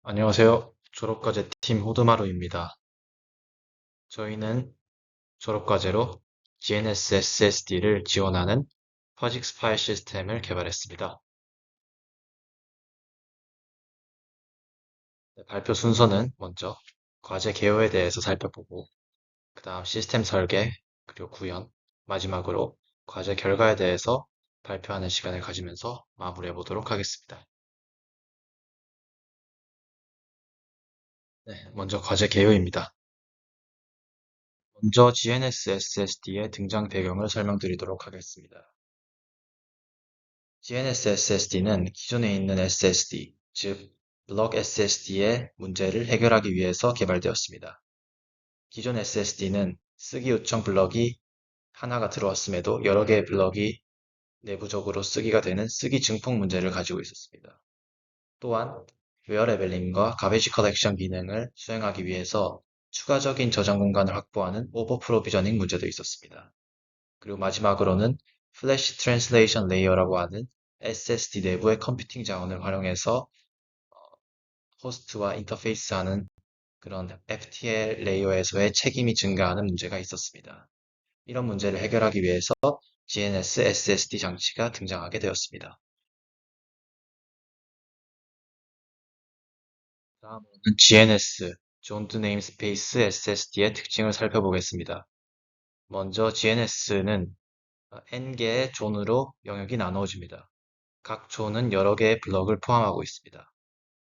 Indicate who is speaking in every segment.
Speaker 1: 안녕하세요. 졸업과제 팀 호드마루입니다. 저희는 졸업과제로 GNS SSD를 지원하는 퍼직스 파일 시스템을 개발했습니다. 발표 순서는 먼저 과제 개요에 대해서 살펴보고, 그 다음 시스템 설계, 그리고 구현, 마지막으로 과제 결과에 대해서 발표하는 시간을 가지면서 마무리해 보도록 하겠습니다. 네, 먼저 과제 개요입니다. 먼저 GNS SSD의 등장 배경을 설명드리도록 하겠습니다. GNS SSD는 기존에 있는 SSD, 즉 블록 SSD의 문제를 해결하기 위해서 개발되었습니다. 기존 SSD는 쓰기 요청 블럭이 하나가 들어왔음에도 여러 개의 블럭이 내부적으로 쓰기가 되는 쓰기 증폭 문제를 가지고 있었습니다. 또한 웨어 레벨링과 가베지 컬렉션 기능을 수행하기 위해서 추가적인 저장 공간을 확보하는 오버 프로비저닝 문제도 있었습니다. 그리고 마지막으로는 플래시 트랜슬레이션 레이어라고 하는 SSD 내부의 컴퓨팅 자원을 활용해서 호스트와 인터페이스하는 그런 FTL 레이어에서의 책임이 증가하는 문제가 있었습니다. 이런 문제를 해결하기 위해서 GNS SSD 장치가 등장하게 되었습니다. 다음으로는 GNS, Joint Namespace SSD의 특징을 살펴보겠습니다. 먼저 GNS는 N개의 존으로 영역이 나누어집니다. 각 존은 여러 개의 블럭을 포함하고 있습니다.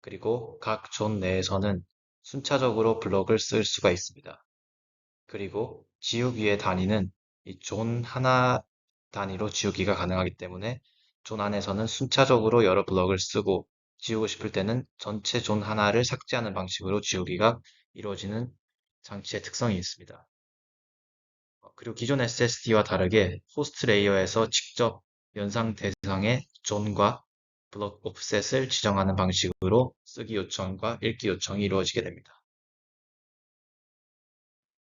Speaker 1: 그리고 각 존 내에서는 순차적으로 블럭을 쓸 수가 있습니다. 그리고 지우기의 단위는 이 존 하나 단위로 지우기가 가능하기 때문에 존 안에서는 순차적으로 여러 블럭을 쓰고 지우고 싶을 때는 전체 존 하나를 삭제하는 방식으로 지우기가 이루어지는 장치의 특성이 있습니다. 그리고 기존 SSD와 다르게 호스트 레이어에서 직접 연상 대상의 존과 블록 오프셋을 지정하는 방식으로 쓰기 요청과 읽기 요청이 이루어지게 됩니다.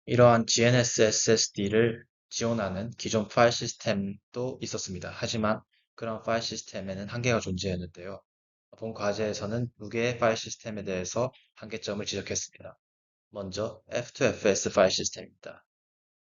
Speaker 1: 이러한 GNS SSD를 지원하는 기존 파일 시스템도 있었습니다. 하지만 그런 파일 시스템에는 한계가 존재했는데요. 본 과제에서는 두 개의 파일 시스템에 대해서 한계점을 지적했습니다. 먼저 F2FS 파일 시스템입니다.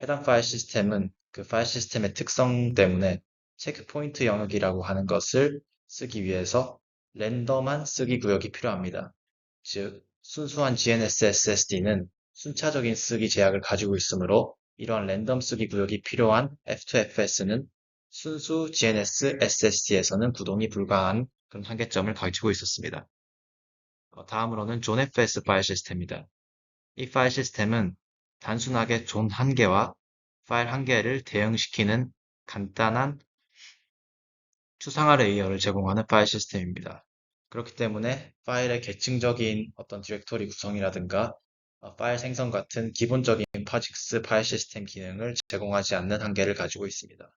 Speaker 1: 해당 파일 시스템은 그 파일 시스템의 특성 때문에 체크 포인트 영역이라고 하는 것을 쓰기 위해서 랜덤한 쓰기 구역이 필요합니다. 즉, 순수한 GNS SSD는 순차적인 쓰기 제약을 가지고 있으므로 이러한 랜덤 쓰기 구역이 필요한 F2FS는 순수 GNS SSD에서는 구동이 불가한 그런 한계점을 가지고 있었습니다. 다음으로는 존FS 파일 시스템입니다. 이 파일 시스템은 단순하게 존 한 개와 파일 한 개를 대응시키는 간단한 추상화 레이어를 제공하는 파일 시스템입니다. 그렇기 때문에 파일의 계층적인 어떤 디렉토리 구성이라든가 파일 생성 같은 기본적인 파직스 파일 시스템 기능을 제공하지 않는 한계를 가지고 있습니다.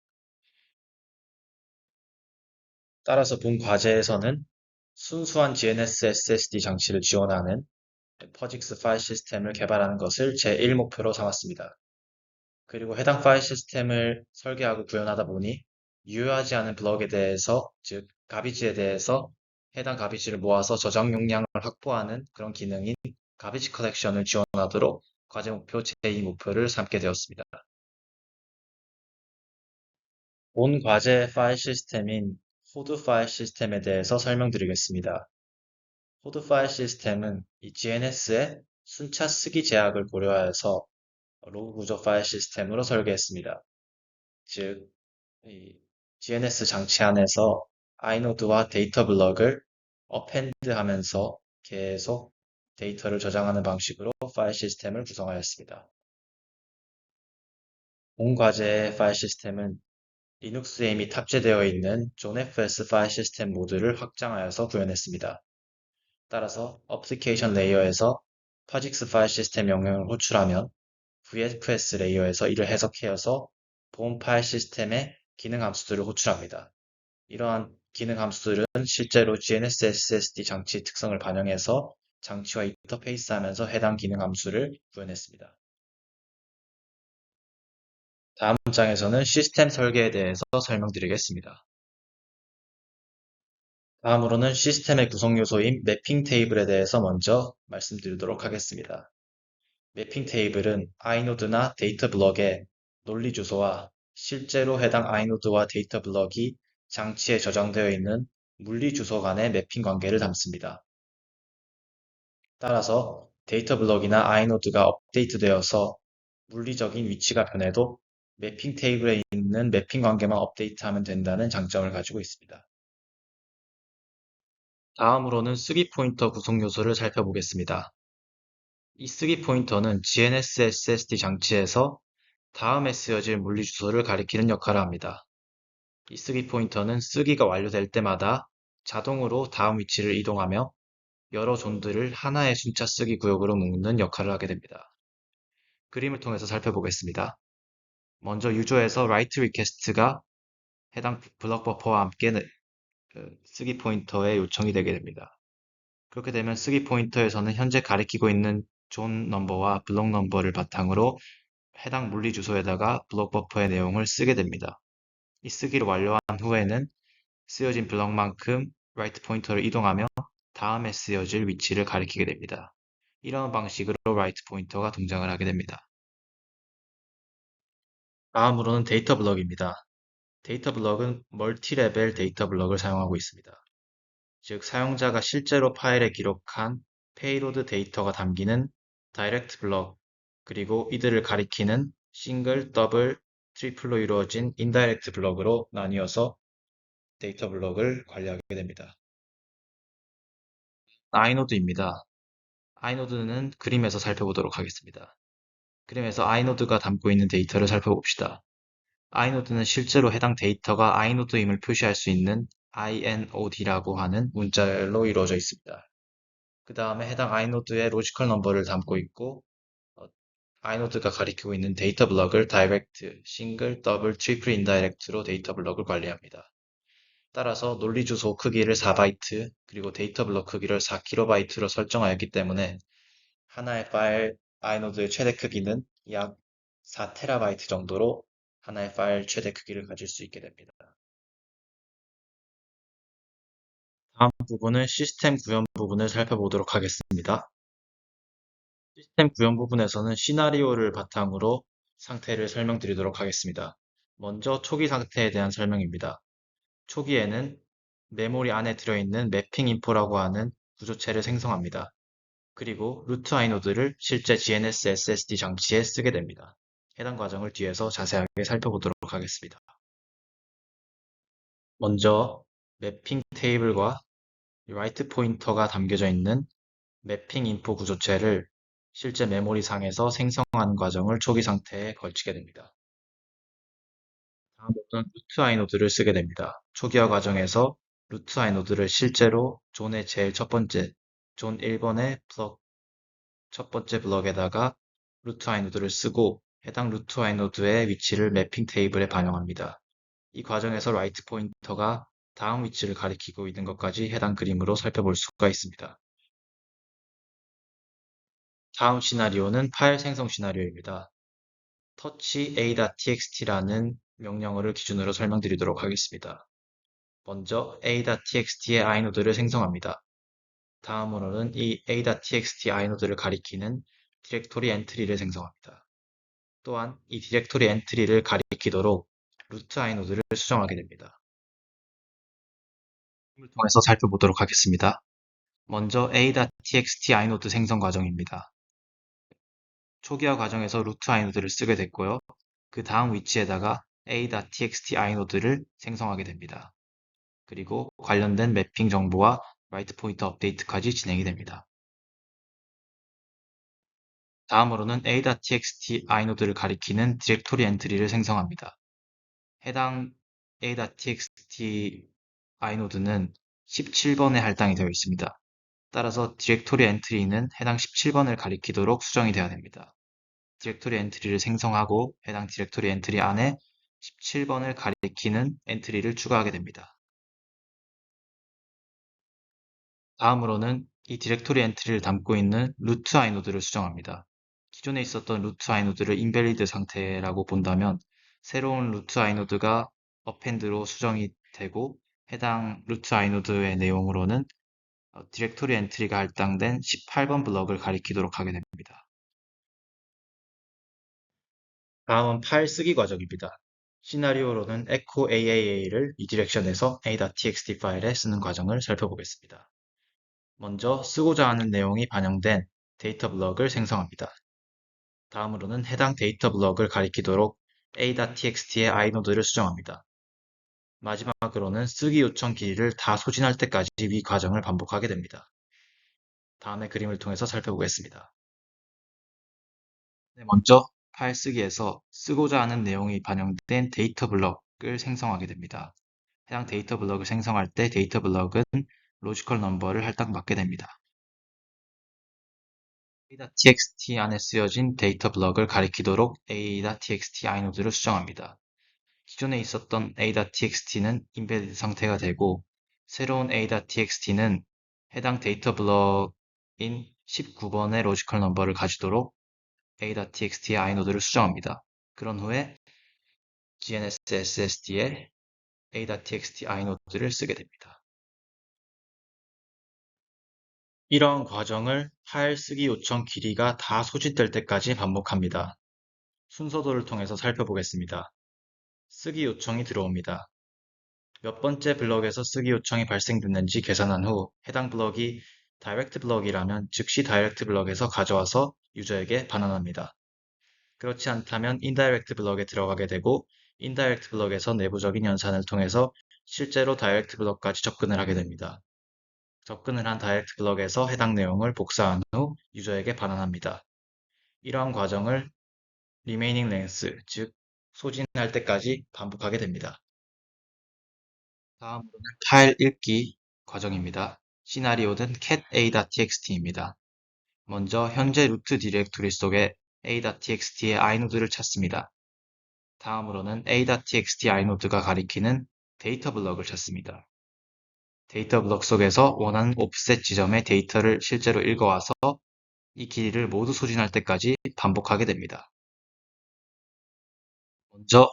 Speaker 1: 따라서 본 과제에서는 순수한 GNS SSD 장치를 지원하는 퍼직스 파일 시스템을 개발하는 것을 제1목표로 삼았습니다. 그리고 해당 파일 시스템을 설계하고 구현하다 보니 유효하지 않은 블럭에 대해서, 즉 가비지에 대해서 해당 가비지를 모아서 저장 용량을 확보하는 그런 기능인 가비지 컬렉션을 지원하도록 과제 목표 제2 목표를 삼게 되었습니다. 본 과제 파일 시스템인 호드 파일 시스템에 대해서 설명드리겠습니다. 호드 파일 시스템은 이 GNS의 순차 쓰기 제약을 고려하여서 로그 구조 파일 시스템으로 설계했습니다. 즉, 이 GNS 장치 안에서 아이노드와 데이터 블럭을 어펜드 하면서 계속 데이터를 저장하는 방식으로 파일 시스템을 구성하였습니다. 본 과제의 파일 시스템은 리눅스에 이미 탑재되어 있는 존FS 파일 시스템 모드를 확장하여서 구현했습니다. 따라서 어플리케이션 레이어에서 파직스 파일 시스템 영역을 호출하면 VFS 레이어에서 이를 해석하여서 본 파일 시스템의 기능 함수들을 호출합니다. 이러한 기능 함수들은 실제로 GNS SSD 장치 특성을 반영해서 장치와 인터페이스하면서 해당 기능 함수를 구현했습니다. 다음 장에서는 시스템 설계에 대해서 설명드리겠습니다. 다음으로는 시스템의 구성 요소인 매핑 테이블에 대해서 먼저 말씀드리도록 하겠습니다. 매핑 테이블은 아이노드나 데이터 블럭의 논리 주소와 실제로 해당 아이노드와 데이터 블럭이 장치에 저장되어 있는 물리 주소 간의 매핑 관계를 담습니다. 따라서 데이터 블럭이나 아이노드가 업데이트되어서 물리적인 위치가 변해도 매핑 테이블에 있는 매핑 관계만 업데이트하면 된다는 장점을 가지고 있습니다. 다음으로는 쓰기 포인터 구성 요소를 살펴보겠습니다. 이 쓰기 포인터는 GNS SSD 장치에서 다음에 쓰여질 물리 주소를 가리키는 역할을 합니다. 이 쓰기 포인터는 쓰기가 완료될 때마다 자동으로 다음 위치를 이동하며 여러 존들을 하나의 순차 쓰기 구역으로 묶는 역할을 하게 됩니다. 그림을 통해서 살펴보겠습니다. 먼저 유저에서 write request가 해당 블럭 버퍼와 함께 쓰기 포인터에 요청이 되게 됩니다. 그렇게 되면 쓰기 포인터에서는 현재 가리키고 있는 존 넘버와 블록 넘버를 바탕으로 해당 물리 주소에다가 블록 버퍼의 내용을 쓰게 됩니다. 이 쓰기를 완료한 후에는 쓰여진 블럭만큼 write 포인터를 이동하며 다음에 쓰여질 위치를 가리키게 됩니다. 이런 방식으로 write 포인터가 등장을 하게 됩니다. 다음으로는 데이터 블럭입니다. 데이터 블럭은 멀티레벨 데이터 블럭을 사용하고 있습니다. 즉, 사용자가 실제로 파일에 기록한 페이로드 데이터가 담기는 다이렉트 블럭, 그리고 이들을 가리키는 싱글, 더블, 트리플로 이루어진 인다이렉트 블럭으로 나뉘어서 데이터 블럭을 관리하게 됩니다. 아이노드입니다. 아이노드는 그림에서 살펴보도록 하겠습니다. 그림에서 아이노드가 담고 있는 데이터를 살펴봅시다. 아이노드는 실제로 해당 데이터가 아이노드임을 표시할 수 있는 inod라고 하는 문자열로 이루어져 있습니다. 그 다음에 해당 아이노드의 로지컬 넘버를 담고 있고 아이노드가 가리키고 있는 데이터 블럭을 다이렉트, 싱글, 더블, 트리플 인다이렉트로 데이터 블럭을 관리합니다. 따라서 논리 주소 크기를 4바이트 그리고 데이터 블럭 크기를 4KB 로 설정하였기 때문에 하나의 파일 아이노드의 최대 크기는 약 4TB 정도로 하나의 파일 최대 크기를 가질 수 있게 됩니다. 다음 부분은 시스템 구현 부분을 살펴보도록 하겠습니다. 시스템 구현 부분에서는 시나리오를 바탕으로 상태를 설명드리도록 하겠습니다. 먼저 초기 상태에 대한 설명입니다. 초기에는 메모리 안에 들어있는 매핑 인포라고 하는 구조체를 생성합니다. 그리고 루트 아이노드를 실제 GNS SSD 장치에 쓰게 됩니다. 해당 과정을 뒤에서 자세하게 살펴보도록 하겠습니다. 먼저 매핑 테이블과 write 포인터가 담겨져 있는 매핑 인포 구조체를 실제 메모리 상에서 생성하는 과정을 초기 상태에 걸치게 됩니다. 다음부터는 루트 아이노드를 쓰게 됩니다. 초기화 과정에서 루트 아이노드를 실제로 존의 제일 첫 번째, 존 1번의 블럭, 첫 번째 블럭에다가 루트 아이노드를 쓰고 해당 루트 아이노드의 위치를 매핑 테이블에 반영합니다. 이 과정에서 write 포인터가 다음 위치를 가리키고 있는 것까지 해당 그림으로 살펴볼 수가 있습니다. 다음 시나리오는 파일 생성 시나리오입니다. touch a.txt라는 명령어를 기준으로 설명드리도록 하겠습니다. 먼저 a.txt의 아이노드를 생성합니다. 다음으로는 이 a.txt 아이노드를 가리키는 디렉토리 엔트리를 생성합니다. 또한 이 디렉토리 엔트리를 가리키도록 루트 아이노드를 수정하게 됩니다. 을 통해서 살펴보도록 하겠습니다. 먼저 a.txt 아이노드 생성 과정입니다. 초기화 과정에서 루트 아이노드를 쓰게 됐고요. 그 다음 위치에다가 a.txt 아이노드를 생성하게 됩니다. 그리고 관련된 매핑 정보와 write 포인터 업데이트까지 진행이 됩니다. 다음으로는 a.txt 아이노드를 가리키는 디렉토리 엔트리를 생성합니다. 해당 a.txt 아이노드는 17번에 할당이 되어 있습니다. 따라서 디렉토리 엔트리는 해당 17번을 가리키도록 수정이 되어야 됩니다. 디렉토리 엔트리를 생성하고 해당 디렉토리 엔트리 안에 17번을 가리키는 엔트리를 추가하게 됩니다. 다음으로는 이 디렉토리 엔트리를 담고 있는 루트 아이노드를 수정합니다. 기존에 있었던 루트 아이노드를 인밸리드 상태라고 본다면 새로운 루트 아이노드가 어펜드로 수정이 되고 해당 루트 아이노드의 내용으로는 디렉토리 엔트리가 할당된 18번 블럭을 가리키도록 하게 됩니다. 다음은 파일 쓰기 과정입니다. 시나리오로는 echo AAA를 이 디렉션에서 a.txt 파일에 쓰는 과정을 살펴보겠습니다. 먼저 쓰고자 하는 내용이 반영된 데이터 블럭을 생성합니다. 다음으로는 해당 데이터 블럭을 가리키도록 a.txt의 i노드를 수정합니다. 마지막으로는 쓰기 요청 길이를 다 소진할 때까지 위 과정을 반복하게 됩니다. 다음의 그림을 통해서 살펴보겠습니다. 네, 먼저 파일 쓰기에서 쓰고자 하는 내용이 반영된 데이터 블럭을 생성하게 됩니다. 해당 데이터 블럭을 생성할 때 데이터 블럭은 로지컬 넘버를 할당받게 됩니다. a.txt 안에 쓰여진 데이터 블럭을 가리키도록 a.txt i노드를 수정합니다. 기존에 있었던 a.txt는 인베디드 상태가 되고 새로운 a.txt는 해당 데이터 블럭인 19번의 로지컬 넘버를 가지도록 a.txt의 i노드를 수정합니다. 그런 후에 GNSSSD에 a.txt i노드를 쓰게 됩니다. 이러한 과정을 파일 쓰기 요청 길이가 다 소진될 때까지 반복합니다. 순서도를 통해서 살펴보겠습니다. 쓰기 요청이 들어옵니다. 몇 번째 블럭에서 쓰기 요청이 발생됐는지 계산한 후 해당 블럭이 다이렉트 블럭이라면 즉시 다이렉트 블럭에서 가져와서 유저에게 반환합니다. 그렇지 않다면 인다이렉트 블럭에 들어가게 되고 인다이렉트 블럭에서 내부적인 연산을 통해서 실제로 다이렉트 블럭까지 접근을 하게 됩니다. 접근을 한 다이렉트 블럭에서 해당 내용을 복사한 후 유저에게 반환합니다. 이러한 과정을 remaining length, 즉 소진할 때까지 반복하게 됩니다. 다음으로는 파일 읽기 과정입니다. 시나리오는 cat a.txt입니다. 먼저 현재 루트 디렉토리 속에 a.txt의 i노드를 찾습니다. 다음으로는 a.txt i노드가 가리키는 데이터 블럭을 찾습니다. 데이터 블럭 속에서 원하는 오프셋 지점의 데이터를 실제로 읽어와서 이 길이를 모두 소진할 때까지 반복하게 됩니다. 먼저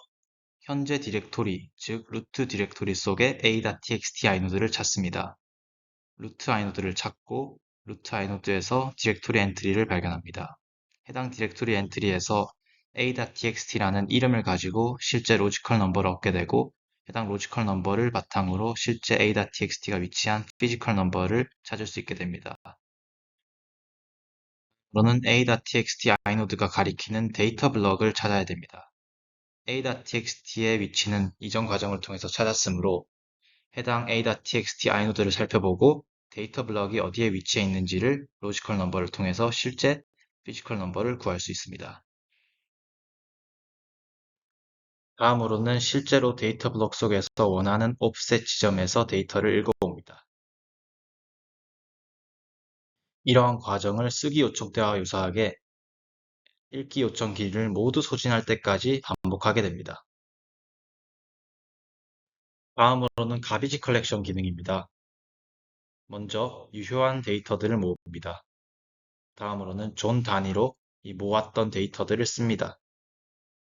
Speaker 1: 현재 디렉토리, 즉 루트 디렉토리 속에 a.txt i노드를 찾습니다. 루트 아이노드를 찾고 루트 아이노드에서 디렉토리 엔트리를 발견합니다. 해당 디렉토리 엔트리에서 a.txt라는 이름을 가지고 실제 로지컬 넘버를 얻게 되고 해당 로지컬 넘버를 바탕으로 실제 a.txt가 위치한 피지컬 넘버를 찾을 수 있게 됩니다. 우선은 a.txt 아이노드가 가리키는 데이터 블럭을 찾아야 됩니다. a.txt의 위치는 이전 과정을 통해서 찾았으므로 해당 a.txt i노드를 살펴보고 데이터 블럭이 어디에 위치해 있는지를 로지컬 넘버를 통해서 실제 피지컬 넘버를 구할 수 있습니다. 다음으로는 실제로 데이터 블럭 속에서 원하는 오프셋 지점에서 데이터를 읽어봅니다. 이러한 과정을 쓰기 요청 때와 유사하게 읽기 요청 길이를 모두 소진할 때까지 반복하게 됩니다. 다음으로는 가비지 컬렉션 기능입니다. 먼저 유효한 데이터들을 모읍니다. 다음으로는 존 단위로 이 모았던 데이터들을 씁니다.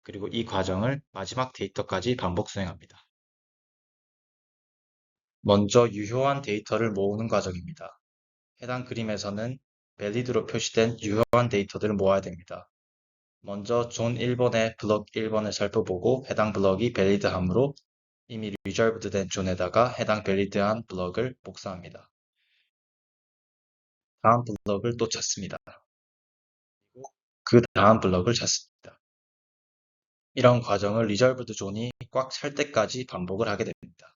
Speaker 1: 그리고 이 과정을 마지막 데이터까지 반복 수행합니다. 먼저 유효한 데이터를 모으는 과정입니다. 해당 그림에서는 밸리드로 표시된 유효한 데이터들을 모아야 됩니다. 먼저 존 1번의 블럭 1번을 살펴보고 해당 블럭이 밸리드함으로 이미 리저브드 된 존에다가 해당 밸리드한 블럭을 복사합니다. 다음 블럭을 또 찾습니다. 그리고 그 다음 블럭을 찾습니다. 이런 과정을 리저브드 존이 꽉 찰 때까지 반복을 하게 됩니다.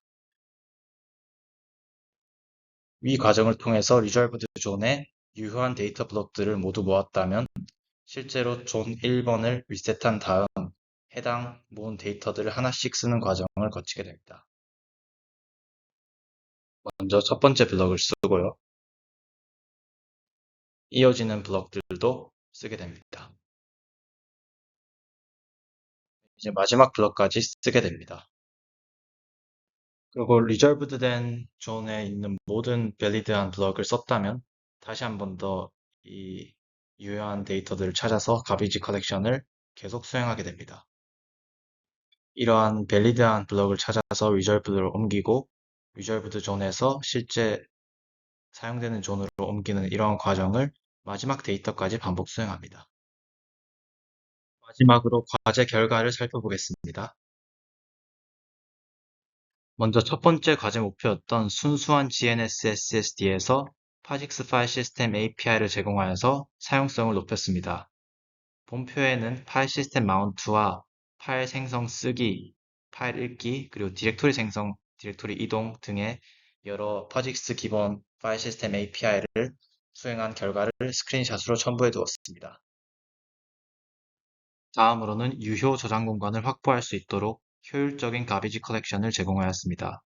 Speaker 1: 위 과정을 통해서 리저브드 존에 유효한 데이터 블록들을 모두 모았다면 실제로 존 1번을 리셋한 다음 해당 모은 데이터들을 하나씩 쓰는 과정을 거치게 됩니다. 먼저 첫 번째 블럭을 쓰고요. 이어지는 블럭들도 쓰게 됩니다. 이제 마지막 블럭까지 쓰게 됩니다. 그리고 리저브드 된 존에 있는 모든 밸리드한 블럭을 썼다면 다시 한 번 더 이 유효한 데이터들을 찾아서 가비지 컬렉션을 계속 수행하게 됩니다. 이러한 밸리드한 블럭을 찾아서 리저브드로 옮기고 위저브드 존에서 실제 사용되는 존으로 옮기는 이러한 과정을 마지막 데이터까지 반복 수행합니다. 마지막으로 과제 결과를 살펴보겠습니다. 먼저 첫 번째 과제 목표였던 순수한 GNS SSD에서 POSIX 파일 시스템 API를 제공하여서 사용성을 높였습니다. 본표에는 파일 시스템 마운트와 파일 생성 쓰기, 파일 읽기, 그리고 디렉토리 생성, 디렉토리 이동 등의 여러 POSIX 기본 파일 시스템 API를 수행한 결과를 스크린샷으로 첨부해 두었습니다. 다음으로는 유효 저장 공간을 확보할 수 있도록 효율적인 가비지 컬렉션을 제공하였습니다.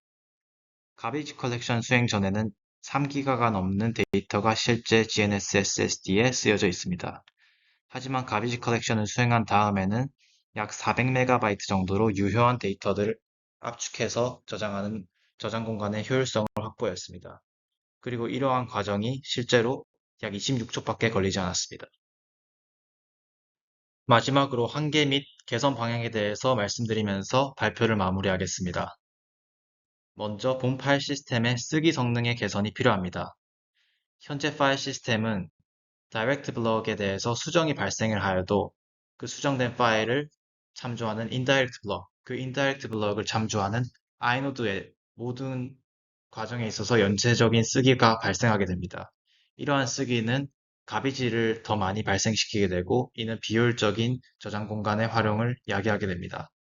Speaker 1: 가비지 컬렉션 수행 전에는 3기가가 넘는 데이터가 실제 GNS SSD에 쓰여져 있습니다. 하지만 가비지 컬렉션을 수행한 다음에는 약 400MB 정도로 유효한 데이터들을 압축해서 저장하는 저장 공간의 효율성을 확보했습니다. 그리고 이러한 과정이 실제로 약 26초밖에 걸리지 않았습니다. 마지막으로 한계 및 개선 방향에 대해서 말씀드리면서 발표를 마무리하겠습니다. 먼저 본 파일 시스템의 쓰기 성능의 개선이 필요합니다. 현재 파일 시스템은 다이렉트 블럭에 대해서 수정이 발생을 하여도 그 수정된 파일을 참조하는 인다이렉트 블럭, 그 인다이렉트 블럭을 참조하는 아이노드의 모든 과정에 있어서 연쇄적인 쓰기가 발생하게 됩니다. 이러한 쓰기는 가비지를 더 많이 발생시키게 되고 이는 비효율적인 저장 공간의 활용을 야기하게 됩니다.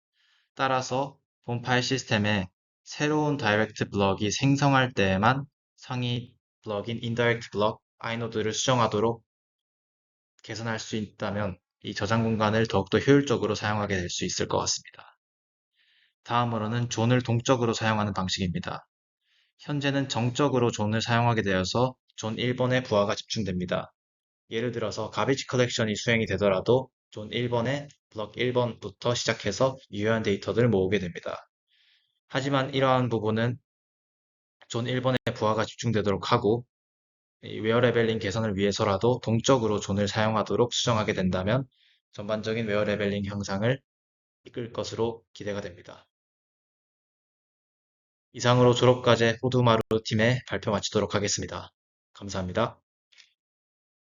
Speaker 1: 따라서 본 파일 시스템에 새로운 다이렉트 블럭이 생성할 때에만 상위 블럭인 인다이렉트 블럭, 아이노드를 수정하도록 개선할 수 있다면 이 저장 공간을 더욱더 효율적으로 사용하게 될 수 있을 것 같습니다. 다음으로는 존을 동적으로 사용하는 방식입니다. 현재는 정적으로 존을 사용하게 되어서 존 1번에 부하가 집중됩니다. 예를 들어서 가비지 컬렉션이 수행이 되더라도 존 1번에 블럭 1번부터 시작해서 유효한 데이터들을 모으게 됩니다. 하지만 이러한 부분은 존 1번에 부하가 집중되도록 하고 웨어 레벨링 개선을 위해서라도 동적으로 존을 사용하도록 수정하게 된다면 전반적인 웨어 레벨링 향상을 이끌 것으로 기대가 됩니다. 이상으로 졸업과제 호두마루 팀의 발표 마치도록 하겠습니다. 감사합니다.